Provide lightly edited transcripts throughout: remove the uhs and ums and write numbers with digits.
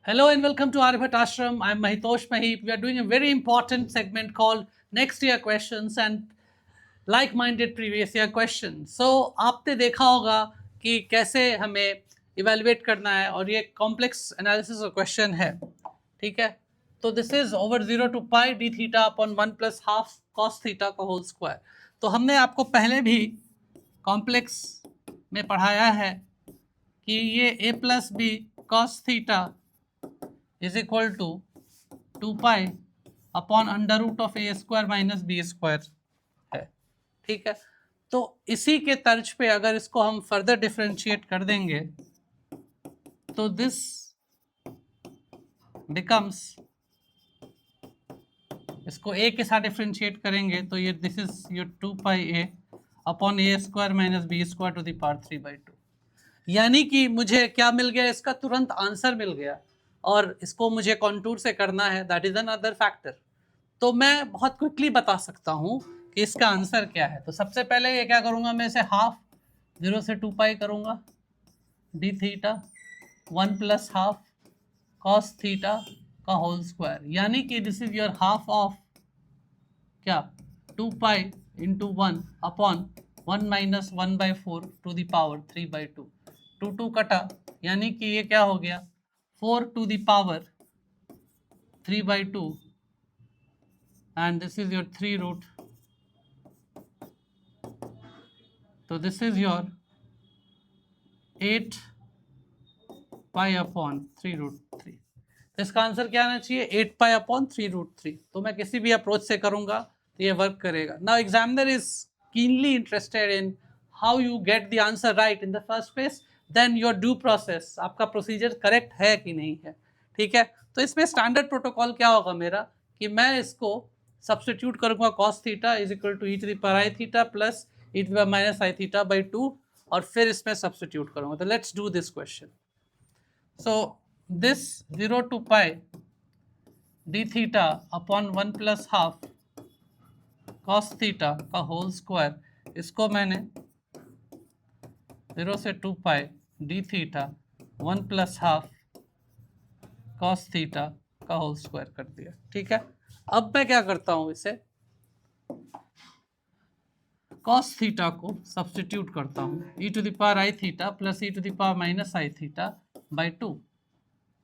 Hello and welcome to Aribhat Ashram. I'm Mahitosh Mahip. We are doing a very important segment called Next Year Questions and Like-Minded Previous Year Questions. So आपने देखा होगा कि कैसे हमें evaluate करना है और ये कॉम्प्लेक्स एनालिसिस का क्वेश्चन है, ठीक है। तो this is over 0 to pi d theta upon 1 plus half cos theta का होल स्क्वायर। तो हमने आपको पहले भी कॉम्प्लेक्स में पढ़ाया है कि ये a plus B cos theta is equal to 2 pi upon under root of A square minus B square है, ठीक है। तो इसी के तर्ज पे अगर इसको हम फर्दर डिफरेंशिएट कर देंगे तो दिस बिकम्स, इसको a के साथ डिफरेंशिएट करेंगे तो ये this is your 2 pi a upon A square minus B square to the power 3/2। यानी कि मुझे क्या मिल गया, इसका तुरंत आंसर मिल गया और इसको मुझे कॉन्टूर से करना है, दैट इज अनदर फैक्टर। तो मैं बहुत क्विकली बता सकता हूँ कि इसका आंसर क्या है। तो सबसे पहले ये क्या करूँगा, मैं इसे हाफ 0 से 2 पाई करूँगा d theta 1 plus half cos theta का होल स्क्वायर, यानी कि this is your half of क्या 2 pi into 1 upon 1 minus 1/4 to the power 3/2। 2 कटा, यानी कि ये क्या हो गया 4 to the power 3/2 and this is your 3 root, so this is your 8 pi upon 3 root 3। तो इसका आंसर क्या आना चाहिए 8 pi upon 3 root 3। तो मैं किसी भी अप्रोच से करूंगा तो ये वर्क करेगा। Now examiner is keenly interested in how you get the answer right in the first place, then your due process, आपका प्रोसीजर करेक्ट है कि नहीं है, ठीक है। तो इसमें स्टैंडर्ड प्रोटोकॉल क्या होगा मेरा कि मैं इसको सब्सटीट्यूट करूंगा cos theta is equal to e to the power i theta plus e to the power minus i theta by 2 और फिर इसमें सब्सटीट्यूट करूंगा। तो let's do this question. So this 0 to pi d theta upon 1 plus half cos theta का whole square, इसको मैंने 0 से 2 pi d theta 1 plus half cos theta का होल स्क्वायर कर दिया, ठीक है। अब मैं क्या करता हूं, इसे cos थीटा को सब्सटीट्यूट करता हूं e to the power i theta plus e to the power minus i theta by 2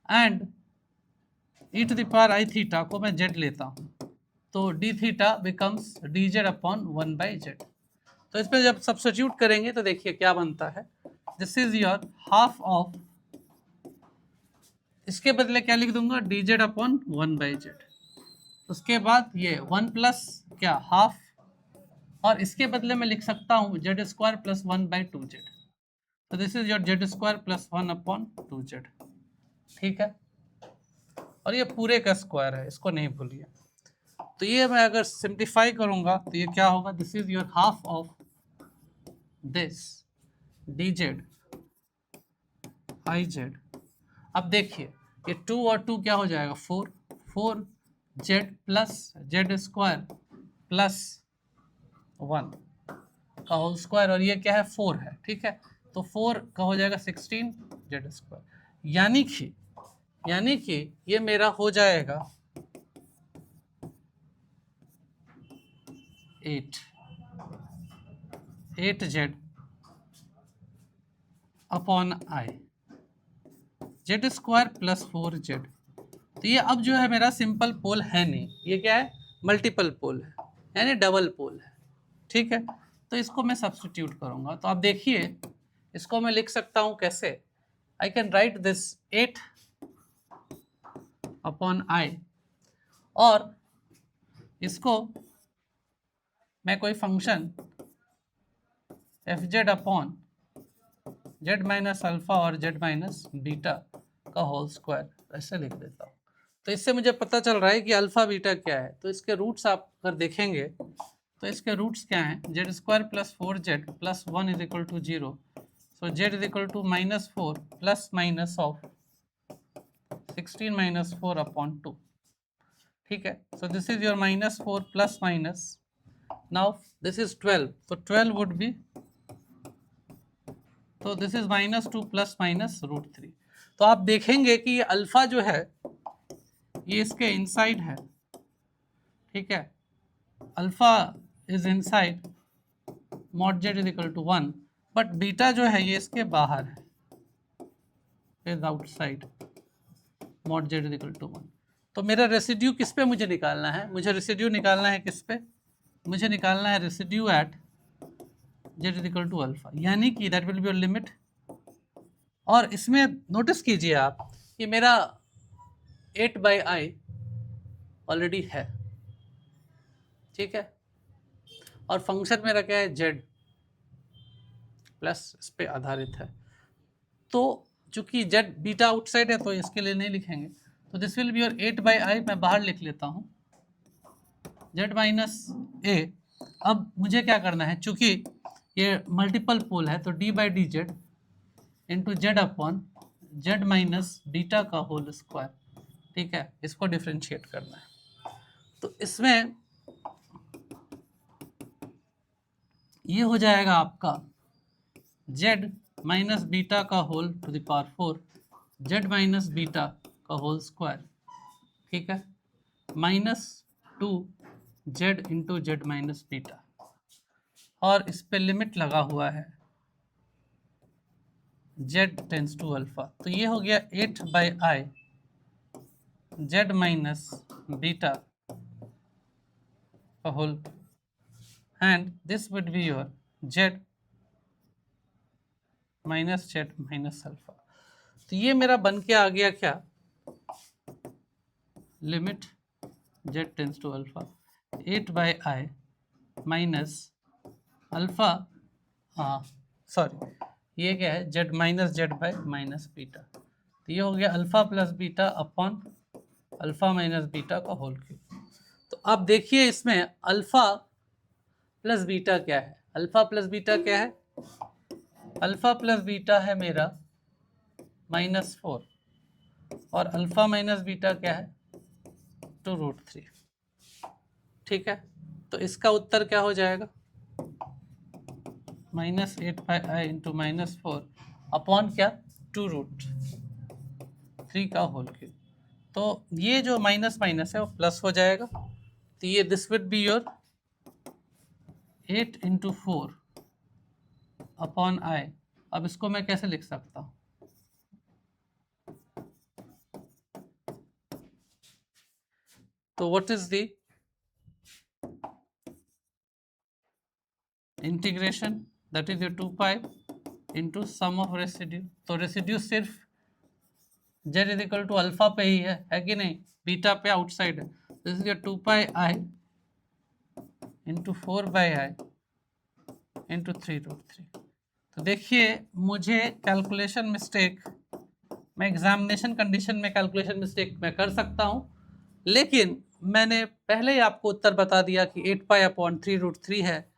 and e to the power i theta को मैं z लेता हूं तो d theta becomes dz upon 1/z। तो इसमें जब सब्सटीट्यूट करेंगे तो देखिए क्या बनता है, this is your half of, इसके बदले क्या लिख दूंगा dz अपॉन 1/z। उसके बाद ये 1 प्लस क्या हाफ, और इसके बदले में लिख सकता हूँ जेड स्क्वायर प्लस 1/2z। तो this is your Z square plus 1/2z, ठीक है। और ये पूरे का स्क्वायर है, इसको नहीं भूलिए। तो ये मैं अगर सिंप्लीफाई करूंगा तो ये क्या होगा, this is your half of this dz iz। अब देखिए ये 2 और 2 क्या हो जाएगा 4z plus Z square plus 1 का होल स्क्वायर, और ये क्या है 4 है, ठीक है। तो 4 का हो जाएगा 16 जेड स्क्वायर, यानी कि ये मेरा हो जाएगा 8z upon i Z square plus 4z। तो ये अब जो है मेरा सिंपल पोल है नहीं, ये क्या है मल्टीपल पोल है, यानी डबल पोल है, ठीक है। तो इसको मैं सब्सटीट्यूट करूंगा तो आप देखिए इसको मैं लिख सकता हूं कैसे, I can write this 8 upon i और इसको मैं कोई function F Z upon Z minus alpha और जेड माइनस बीटा का होल स्क्वायर ऐसे लिख देता हूँ। तो इससे मुझे पता चल रहा है कि अल्फा बीटा क्या है। तो इसके रूट्स आप अगर देखेंगे तो इसके रूट्स क्या हैं, z square plus 4z plus 1 is equal to 0, so z is equal to -4 plus minus of 16 minus 4 upon 2, ठीक है। So this is your -4 plus minus, now this is 12, तो 12 वुड बी, तो दिस इज -2 प्लस माइनस √3। तो आप देखेंगे कि ये alpha जो है ये इसके इनसाइड है, ठीक है, alpha is inside mod z is equal to 1, but beta जो है ये इसके बाहर है, is outside mod z is equal to 1। तो मेरा रेसिड्यू किस पे मुझे निकालना है? मुझे रेसिड्यू निकालना है किस पे? मुझे निकालना है residue at z is equal to alpha, यानी कि that will be your limit. और इसमें नोटिस कीजिए आप कि मेरा 8/i ऑलरेडी है, ठीक है, और फंक्शन मेरा क्या है? z प्लस इस पे आधारित है। तो चूंकि z बीटा आउटसाइड है तो इसके लिए नहीं लिखेंगे, तो this will be your 8/i, मैं बाहर लिख लेता हूँ z माइनस a। अब मुझे क्या करना है, चूंकि ये मल्टीपल पोल है तो d by D Z into Z upon Z minus beta का होल स्क्वायर, ठीक है, इसको डिफ्रेंशिएट करना है। तो इसमें ये हो जाएगा आपका z माइनस बीटा का whole to the power 4 z minus beta का होल स्क्वायर, ठीक है, minus 2z into z minus beta, और इस पे लिमिट लगा हुआ है z टेंस टू अल्फा। तो ये हो गया 8/i z माइनस बीटा का whole, and this would be your z minus z minus alpha. तो ये मेरा बन के आ गया क्या? Limit z tends to alpha 8/i minus alpha, हाँ सॉरी, ये क्या है? z minus z by minus beta. तो ये हो गया alpha plus beta upon alpha minus beta का होल क्यूब। तो अब देखिए इसमें अल्फा प्लस बीटा क्या है? अल्फा प्लस बीटा क्या है? अल्फा प्लस बीटा है मेरा -4, और अल्फा माइनस बीटा क्या है? 2√3, ठीक है। तो इसका उत्तर क्या हो जाएगा? -8/i इंटू -4 अपॉन क्या? 2√3 का होल क्यूब। तो ये जो माइनस माइनस है वो प्लस हो जाएगा, तो ये this would be your 8 into 4 upon i। अब इसको मैं कैसे लिख सकता हूँ? तो what is the integration? That is your 2π into sum of residue. तो रेसिड्यू सिर्फ z is equal to alpha पे ही है कि नहीं? बीटा पे आउटसाइड है। This is your 2πi into 4/i into 3√3। तो देखिए मुझे कैलकुलेशन मिस्टेक, मैं एग्जामिनेशन कंडीशन में कैलकुलेशन मिस्टेक मैं कर सकता हूँ, लेकिन मैंने पहले ही आपको उत्तर बता दिया कि 8π/3√3 है।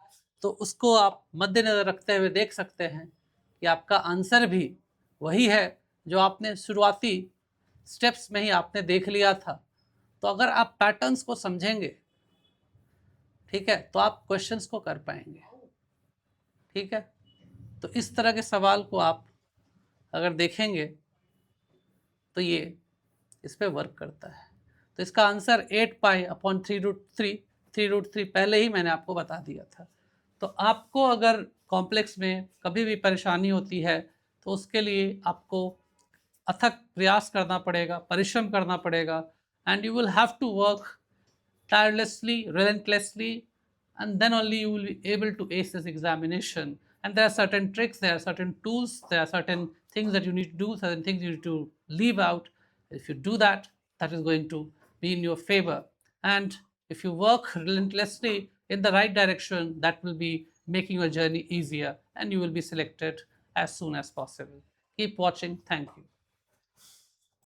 तो उसको आप मद्देनजर रखते हुए देख सकते हैं कि आपका आंसर भी वही है जो आपने शुरुआती स्टेप्स में ही आपने देख लिया था। तो अगर आप पैटर्न्स को समझेंगे, ठीक है, तो आप क्वेश्चंस को कर पाएंगे, ठीक है। तो इस तरह के सवाल को आप अगर देखेंगे तो ये इस पे वर्क करता है। तो इसका आंसर 8π/3√3, 3√3 पहले ही मैंने आपको बता दिया था। तो आपको अगर कॉम्प्लेक्स में कभी भी परेशानी होती है तो उसके लिए आपको अथक प्रयास करना पड़ेगा, परिश्रम करना पड़ेगा, and you will have to work tirelessly, relentlessly, and then only you will be able to ace this examination. And there are certain tricks, there are certain tools, there are certain things that you need to do, certain things you need to leave out. If you do that, that is going to be in your favor. And if you work relentlessly in the right direction, that will be making your journey easier, and you will be selected as soon as possible. Keep watching. Thank you.